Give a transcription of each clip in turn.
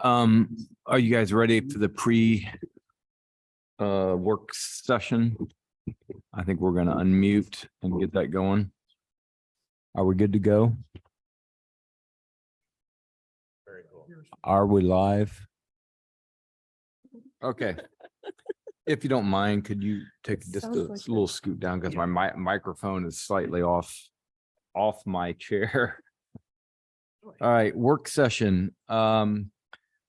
Are you guys ready for the work session? I think we're gonna unmute and get that going. Are we good to go? Very cool. Are we live? Okay. If you don't mind, could you take just a Sounds like little scoot down because my microphone is slightly off my chair. All right, work session.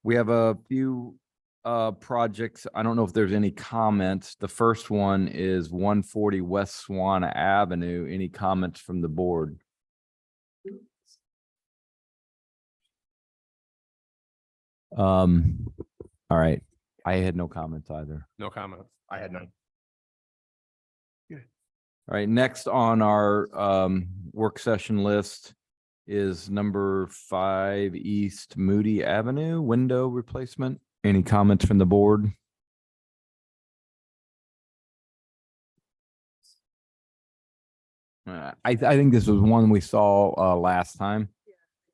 We have a few projects. I don't know if there's any comments. The first one is 140 West Swan Avenue. Any comments from the board? All right. I had no comments either. No comments. I had none. All right, next on our work session list is number 5 East Moody Avenue window replacement. Any comments from the board? I think this was one we saw last time.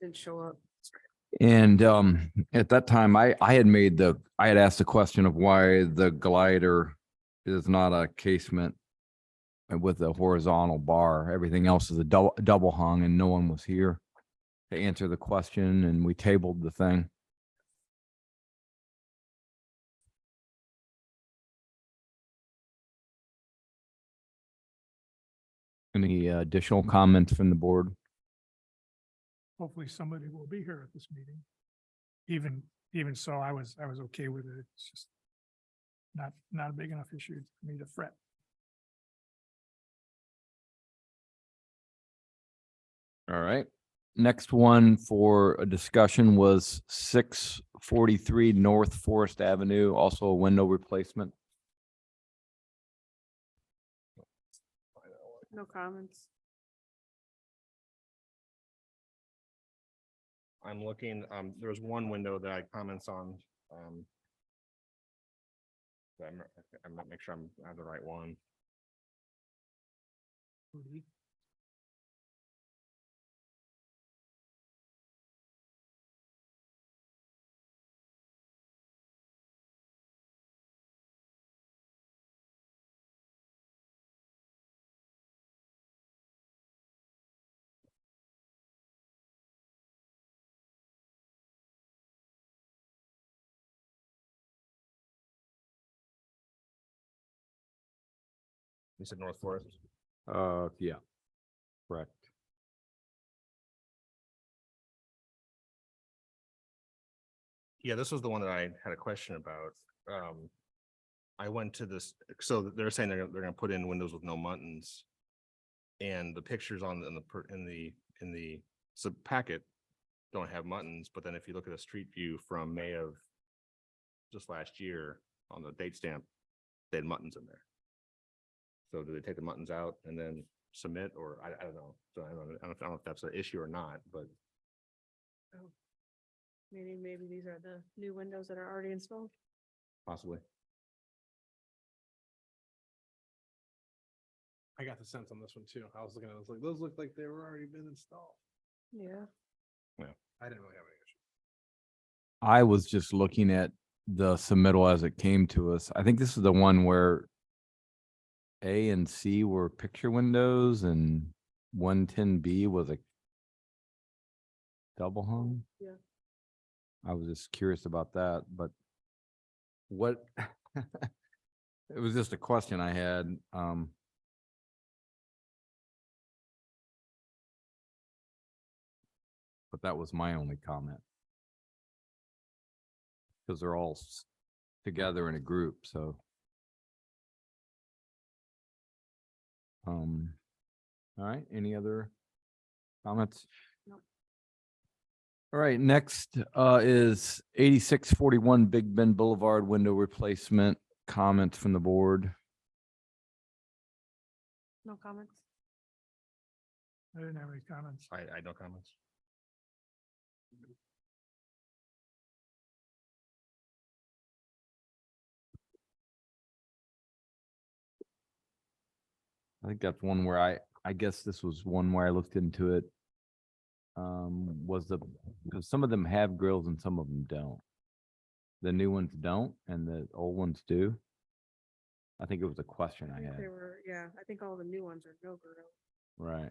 Didn't show up. And at that time, I had asked the question of why the glider is not a casement with a horizontal bar. Everything else is a double hung, and no one was here to answer the question, and we tabled the thing. Any additional comments from the board? Hopefully somebody will be here at this meeting. Even so, I was okay with it. It's just not a big enough issue for me to fret. All right. Next one for a discussion was 643 North Forest Avenue, also a window replacement. No comments. I'm looking, there was one window that I had comments on. I'm not make sure I have the right one. You said North Forest? Yeah. Correct. Yeah, this was the one that I had a question about. I went to this, so they're saying they're gonna put in windows with no muttons. And the pictures in the sub packet don't have muttons, but then if you look at a street view from May of just last year on the date stamp, they had muttons in there. So do they take the muttons out and then submit, or I don't know. So I don't know if that's an issue or not, but Maybe these are the new windows that are already installed. possibly. I got the sense on this one too. I was looking at it, I was like, those look like they were already been installed. Yeah. I didn't really have any issue. I was just looking at the submittal as it came to us. I think this is the one where A and C were picture windows and 110B was a double hung. Yeah. I was just curious about that, but what it was just a question I had. But that was my only comment. Because they're all together in a group, so. All right, any other comments? No. All right, next is 8641 Big Bend Boulevard window replacement. Comments from the board? No comments. I didn't have any comments. I no comments. I think that's one where I guess this was one where I looked into it. Was because some of them have grills and some of them don't. the new ones don't and the old ones do? I think it was a question I think had. They were, yeah, I think all the new ones are no grill. Right.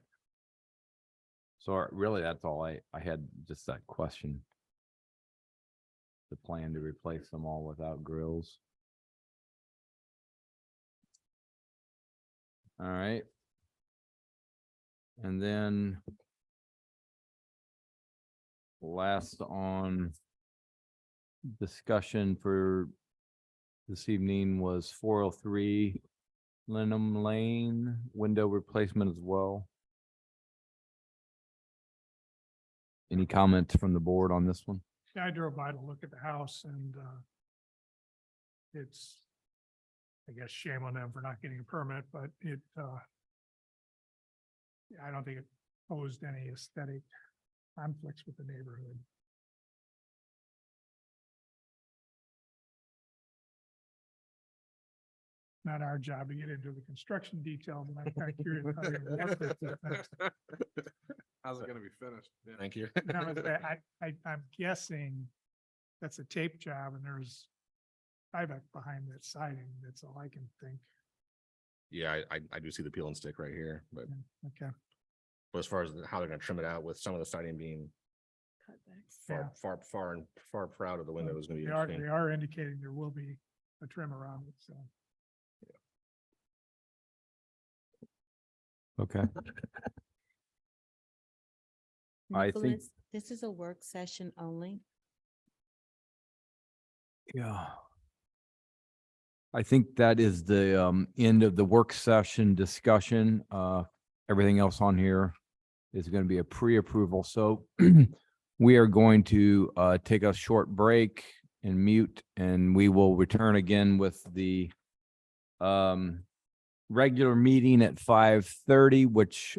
So really, that's all I had, just that question. The plan to replace them all without grills. All right. And then last on discussion for this evening was 403 Lenham Lane window replacement as well. Any comments from the board on this one? Yeah, I drove by to look at the house and it's, I guess shame on them for not getting a permit, but it I don't think it posed any aesthetic conflicts with the neighborhood. Not our job to get into the construction detail, but I'm kind of curious how your work is finished. How's it gonna be finished? Yeah. Thank you. Now, I'm guessing that's a tape job and there's Tyvek behind that siding. That's all I can think. Yeah, I do see the peel and stick right here, but Okay. as far as how they're gonna trim it out with some of the siding being Cutbacks. Yeah. far proud of the window is gonna be They are, interesting. they are indicating there will be a trim around it, so. Okay. I think- Nicholas, this is a work session only. Yeah. I think that is the end of the work session discussion. Everything else on here is going to be a pre-approval. So we are going to take a short break and mute, and we will return again with the regular meeting at 5:30, which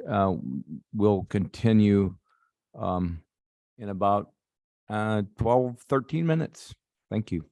will continue in about 12, 13 minutes. Thank you.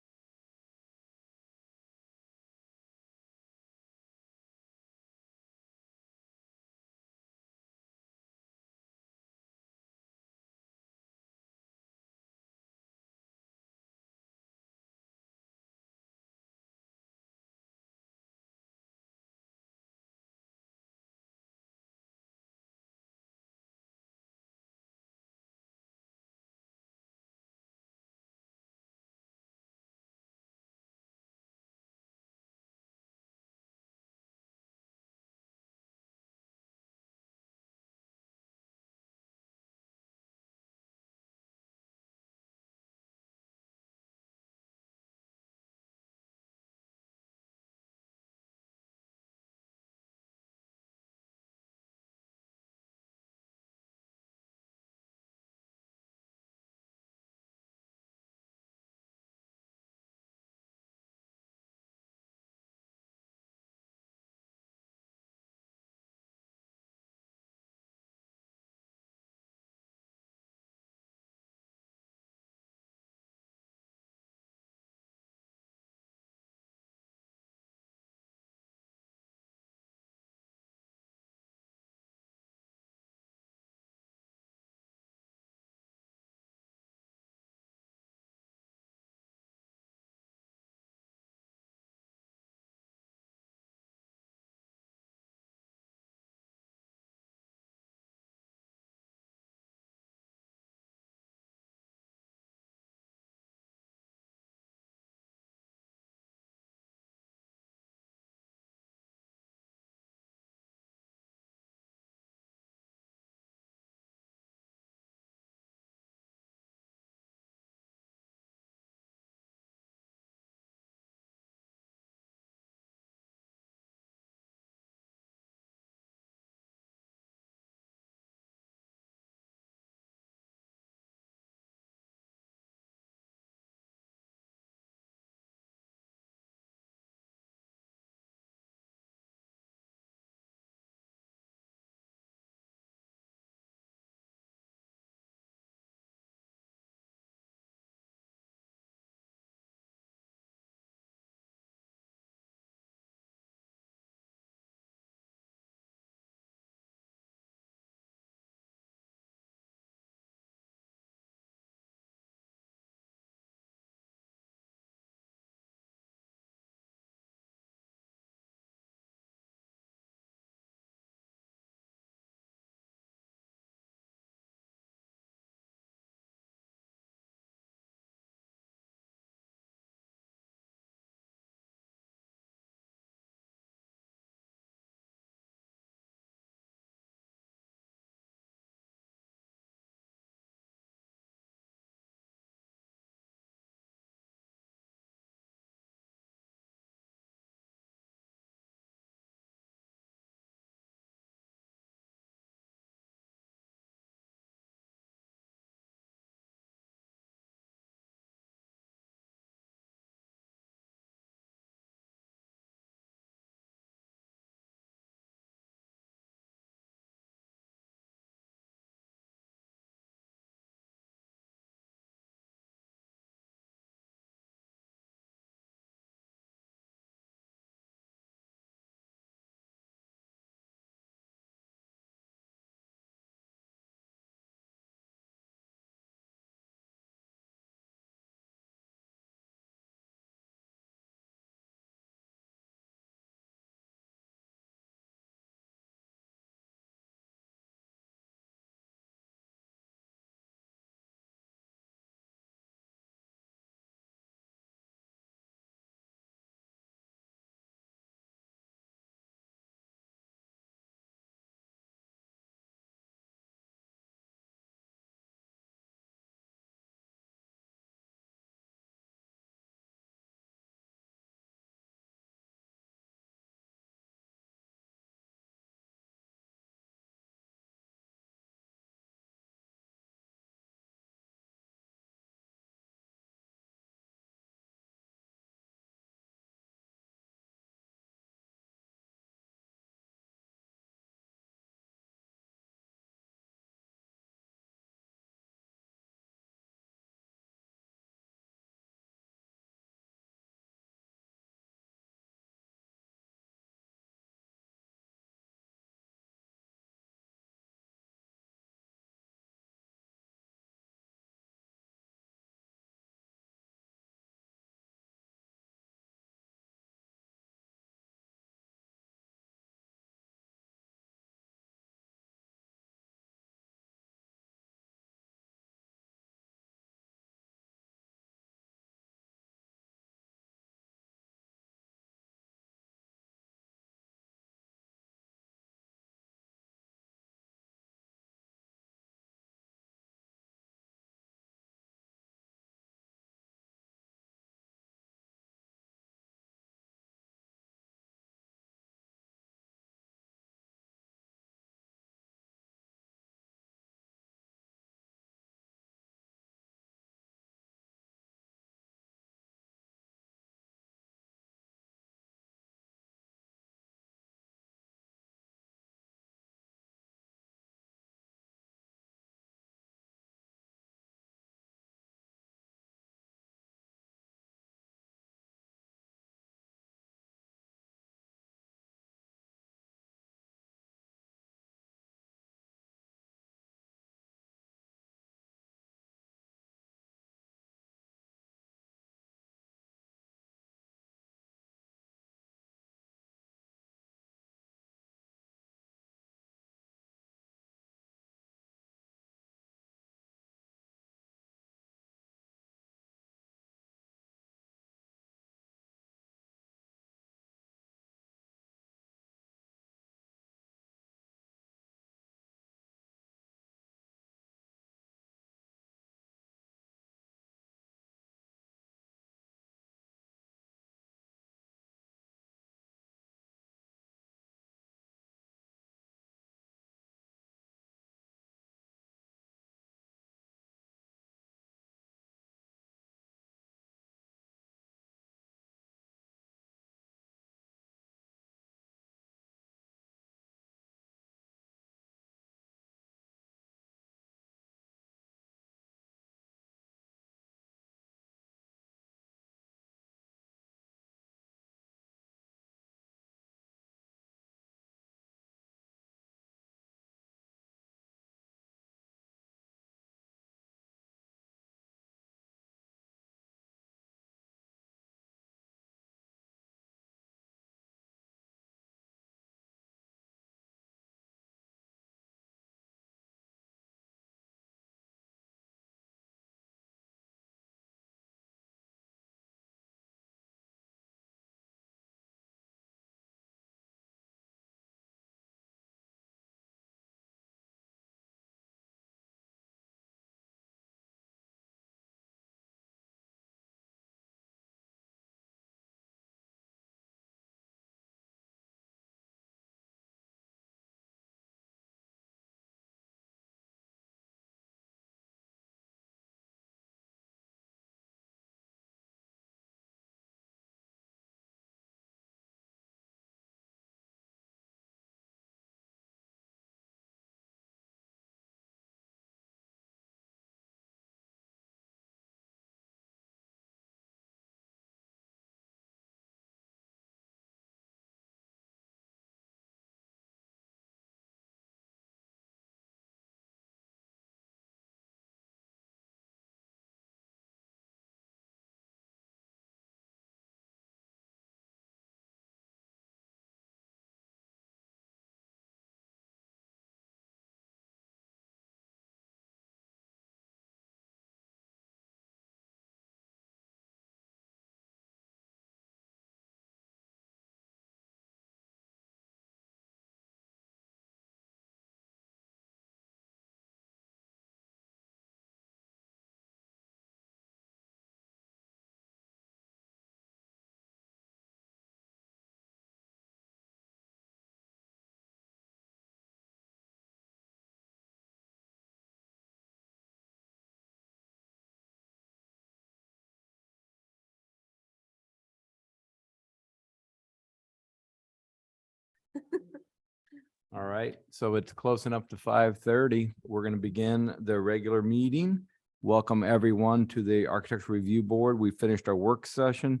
All right, so it's close enough to 5:30. We're going to begin the regular meeting. Welcome everyone to the Architectural Review Board. We finished our work session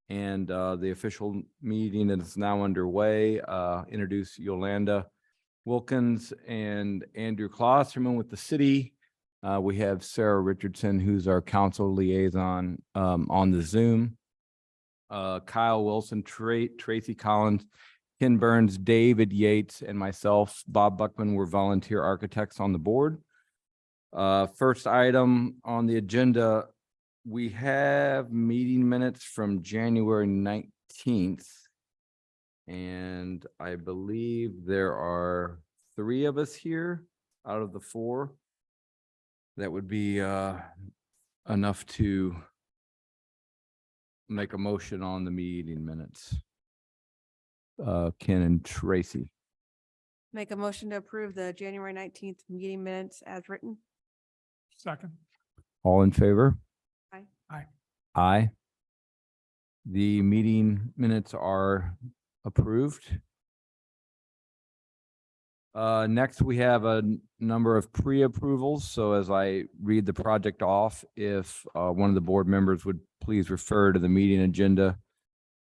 and the official meeting is now underway. Introduce Yolanda Wilkins and Andrew Klosterman with the city. We have Sarah Richardson, who's our council liaison on the Zoom. Kyle Wilson, Tracy Collins, Ken Burns, David Yates, and myself, Bob Buckman, were volunteer architects on the board. First item on the agenda, we have meeting minutes from January 19th. And I believe there are 3 of us here out of the 4. That would be enough to make a motion on the meeting minutes. Ken and Tracy. Make a motion to approve the January 19th meeting minutes as written. Second. All in favor? Aye. Aye. Aye. The meeting minutes are approved. Next, we have a number of pre-approvals. So as I read the project off, if one of the board members would please refer to the meeting agenda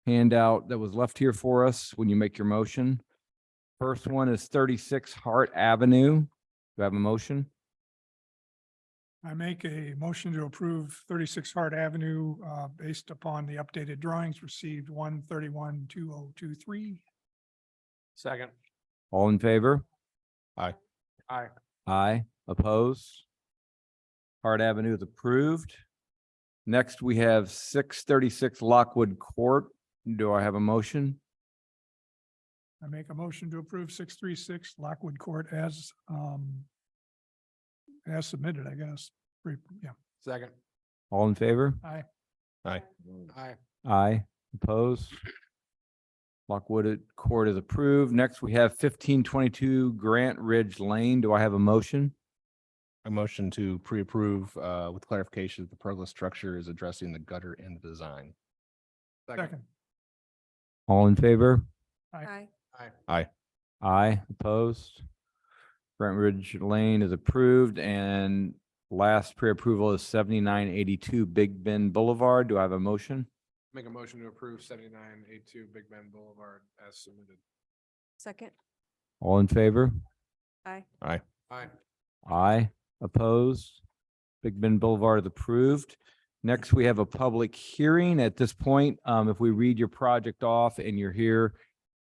handout that was left here for us when you make your motion. First one is 36 Hart Avenue. Do I have a motion? I make a motion to approve 36 Hart Avenue based upon the updated drawings received 1/31/2023. Second. All in favor? Aye. Aye. Opposed? Hart Avenue is approved. Next, we have 636 Lockwood Court. Do I have a motion? I make a motion to approve 636 Lockwood Court as submitted, I guess. Yeah, Second. All in favor? aye. Aye. Aye. Opposed? Lockwood Court is approved. Next, we have 1522 Grant Ridge Lane. Do I have a motion? A motion to pre-approve with clarification that the pergola structure is addressing the gutter and the design. Second. All in favor? Aye. Aye. Aye. Opposed? Grant Ridge Lane is approved, and last pre-approval is 7982 Big Bend Boulevard. Do I have a motion? Make a motion to approve 7982 Big Bend Boulevard as submitted. Second. All in favor? Aye. Aye. Aye. Opposed? Big Bend Boulevard is approved. Next, we have a public hearing. At this point, if we read your project off and you're here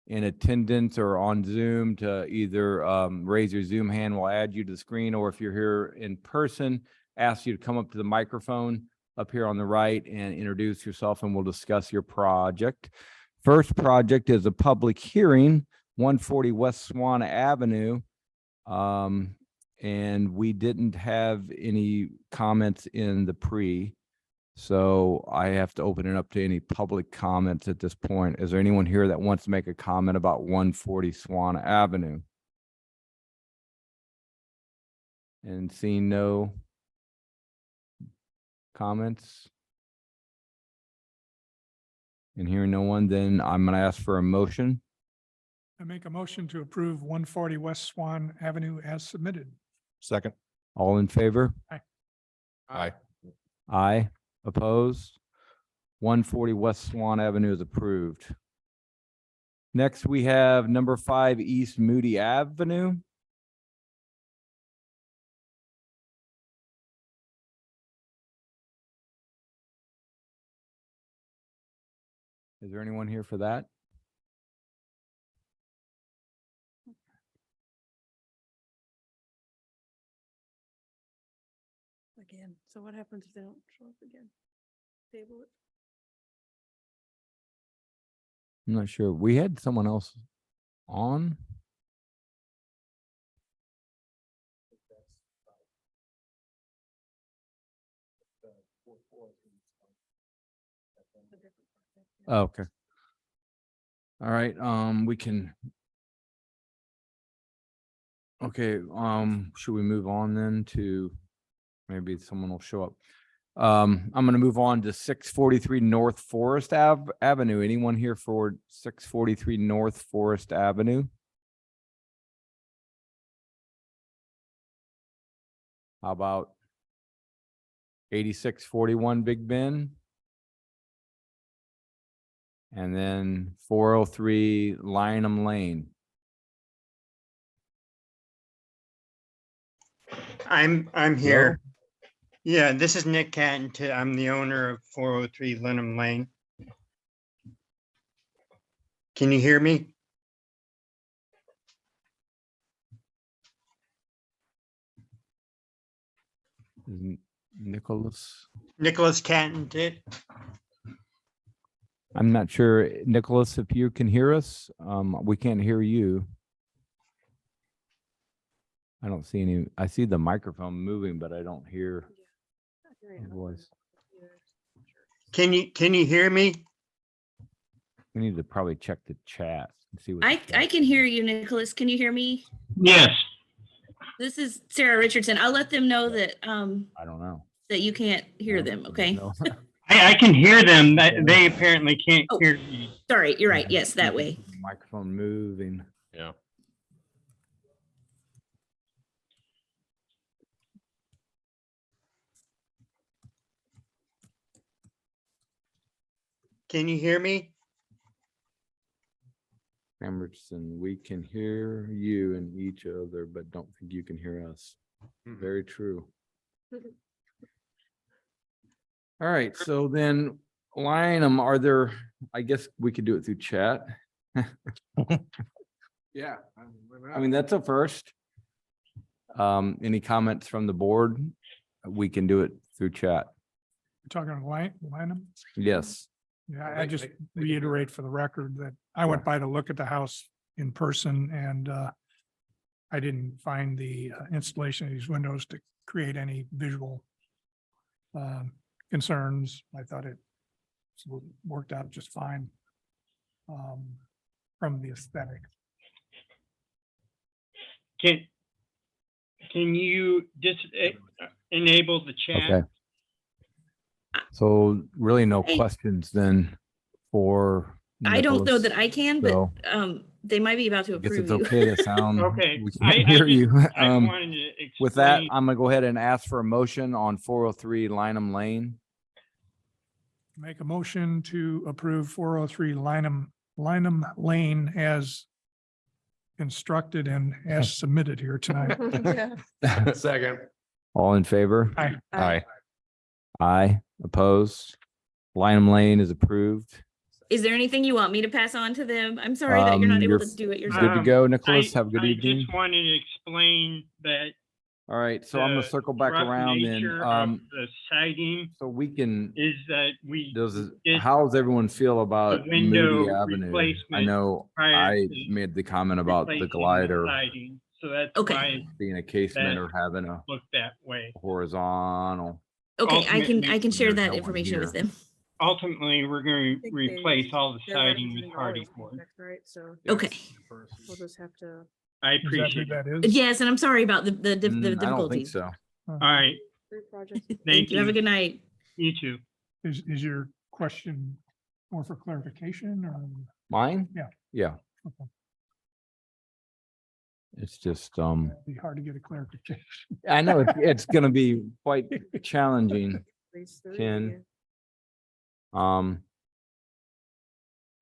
in attendance or on Zoom, to either raise your Zoom hand, we'll add you to the screen, or if you're here in person, ask you to come up to the microphone up here on the right and introduce yourself, and we'll discuss your project. First project is a public hearing, 140 West Swan Avenue. And we didn't have any comments in the pre. So I have to open it up to any public comments at this point. Is there anyone here that wants to make a comment about 140 Swan Avenue? And seeing no comments and hearing no one, then I'm going to ask for a motion. I make a motion to approve 140 West Swan Avenue as submitted. Second. All in favor? Aye. Aye. Opposed? 140 West Swan Avenue is approved. Next, we have number 5 East Moody Avenue. Is there anyone here for that? Again. So what happens if they don't show up again? Table it. I'm not sure. We had someone else on. Oh, okay. All right, we can. Okay, should we move on then to, maybe someone will show up. I'm gonna move on to 643 North Forest Avenue. Anyone here for 643 North Forest Avenue? How about 8641 Big Ben? And then 403 Lynham Lane. I'm here. Yeah, this is Nick Catton. I'm the owner of 403 Lenham Lane. Can you hear me? Nicholas? Nicholas Catton did. I'm not sure, Nicholas, if you can hear us. We can't hear you. I don't see any, I see the microphone moving, but I don't hear a voice. Can you hear me? We need to probably check the chat and see what. I can hear you, Nicholas. Can you hear me? Yes. This is Sarah Richardson. I'll let them know that I don't know. that you can't hear them, okay? No. I can hear them. They apparently can't Oh. hear me. Sorry, you're right. Yes, that way. Microphone moving. Yeah. Can you hear me? Emerson, we can hear you and each other, but don't think you can hear us. Very true. All right, so then line them, are there, I guess we could do it through chat. Yeah. I mean, that's a first. Any comments from the board? We can do it through chat. Talking Lynham? Yes. Yeah, They- I just they can hear reiterate for the record that I went by to look at the house in person and I didn't find the installation of these windows to create any visual concerns. I thought it worked out just fine from the aesthetic. Can you just enable the chat? Okay. So really no I- questions then for. I don't know Nicholas. that I can, but So- they might be about to I guess approve it's you. okay to sound. Okay. We I can't hear just- you. I wanted to explain. With that, I'm gonna go ahead and ask for a motion on 403 Lynham Lane. Make a motion to approve 403 Lynham Lane as constructed and as submitted here tonight. Yeah. Second. All in favor? Aye. Aye. Aye, opposed. Lynham Lane is approved. Is there anything you want me to pass on to them? I'm sorry that you're not able You're to do it Good yourself. to go, Nicholas. Have a good I evening. just wanted to explain that All right, so I'm gonna the circle back rough around then. nature of the siding So we can, is that we did how's everyone feel about window Moody Avenue? I replacement know prior I to made the comment about the replacing glider siding. So that's Okay. why it being a casement that- or having a looked that way. horizontal. Okay, I ultimately, can share there's that no one information with here. them. Ultimately, we're going to think replace all the They're already siding doing with all hardy those board. contracts, Right, so Okay. we'll just have to. I Is that who appreciate it. that is? Yes, and I'm sorry about the I don't think difficulties. so. All right, Three projects. Thank you. Have a good night. you too. Is your question more for clarification or? Mine? Yeah. Yeah. Okay. It's just, It'd be hard to get a clarification. I know it's gonna be quite challenging. These three. Ken.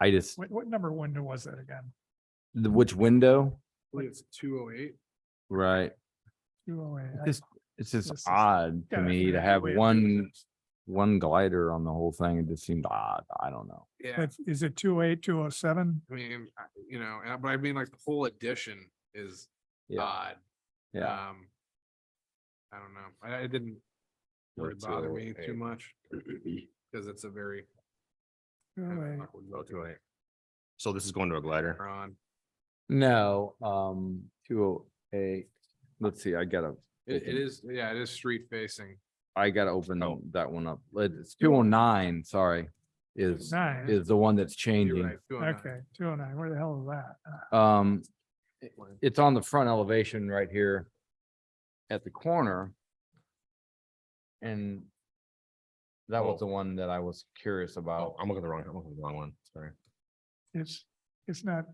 I just, What number window was that again? which window? It's 208. Right. 208. It's This just is- odd yeah, to that's me the to way have it one glider on the whole thing. It just seemed odd. I don't know. Yeah. Is it 208, 207? I mean, but I mean, like the whole addition is Yeah, odd. yeah. I don't know. I didn't really What's, bother me hey. too much because it's a very. 208. awkward Oh, look 208. So this is going to a glider. on. No, 208. Let's see, I gotta, It is, yeah, it is street facing. open Oh. that one up. It's 209, sorry, is Nine. the one that's You're changing. right, 209. Okay, 209. Where the hell is that? It's on the front elevation right here at the corner. And that was Oh. the one that I was curious Oh, about. I'm looking at the wrong one. Sorry. It's not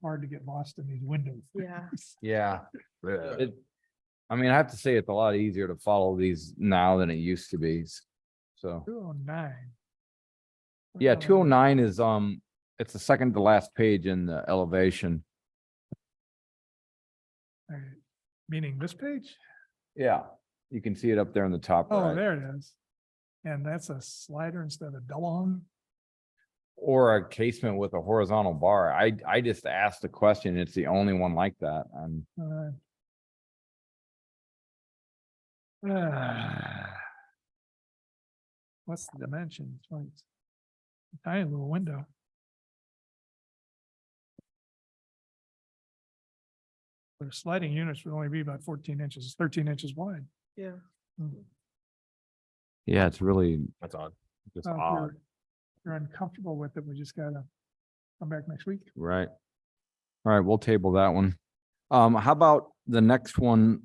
hard to get lost in these windows. Yeah. Yeah, Yeah. it, I mean, I have to say it's a lot easier to follow these now than it used to be. So, 209. yeah, 209 is, it's the second to last page in the elevation. Okay, meaning this page? Yeah, you can see it up there in the top Oh, right. there it is. And that's a slider instead of double hung. Or a casement with a horizontal bar. I just asked the question. It's the only one like that. And What's the dimension? It's like a tiny little window. But sliding units would only be about 14 inches, it's 13 inches wide. Yeah. yeah, it's really That's odd. just So if odd, you're- if you're uncomfortable with it, we just gotta come back next week. right? All right, we'll table that one. How about the next one?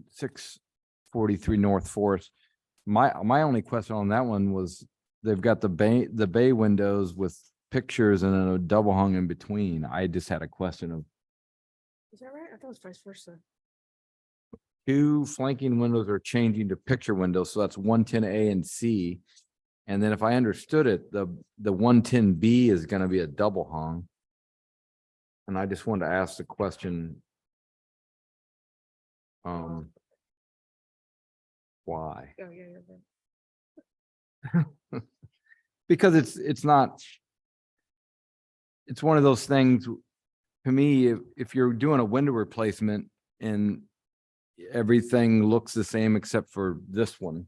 643 North Forest. My only question on that one was they've got the bay windows with pictures and then a double hung in between. I just had a question of Is that right? I thought it was vice versa. two flanking windows are changing to picture windows, so that's 110A and C. And then if I understood it, the 110B is gonna be a double hung. And I just wanted to ask the question. Why? Oh, yeah, you're right. Because it's not. It's one of those things, to me, if you're doing a window replacement and everything looks the same except for this one.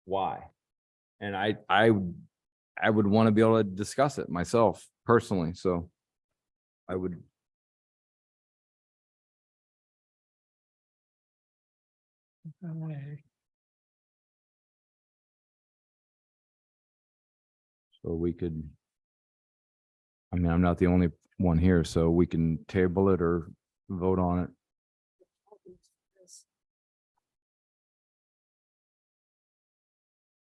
Why? And I would want to be able to discuss it myself personally, so. I would. Okay. So we could. I mean, I'm not the only one here, so we can table it or vote on it.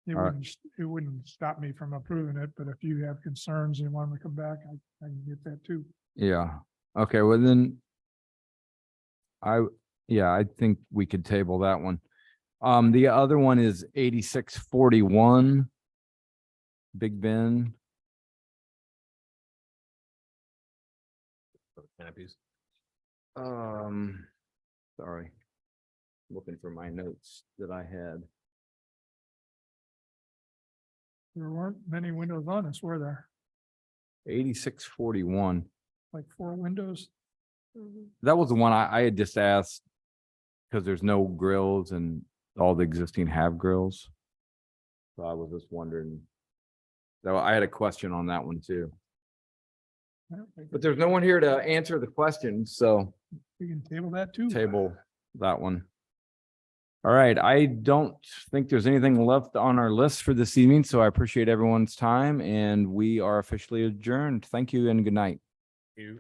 It All right. wouldn't stop me from approving it, but if you have concerns and want to come back, I can get that too. Yeah, okay, well then. I think we could table that one. The other one is 8641. Big Ben. Canopies. Sorry. Looking for my notes that I had. There weren't many windows on this, were there? 8641. Like 4 windows? That was the one I had just asked. Because there's no grills and all the existing have grills. So I was just wondering. So I had a question on that one too, but there's no one here to answer the question, so We can table that too. table that one. All right, I don't think there's anything left on our list for this evening, so I appreciate everyone's time and we are officially adjourned. Thank you and good night. You.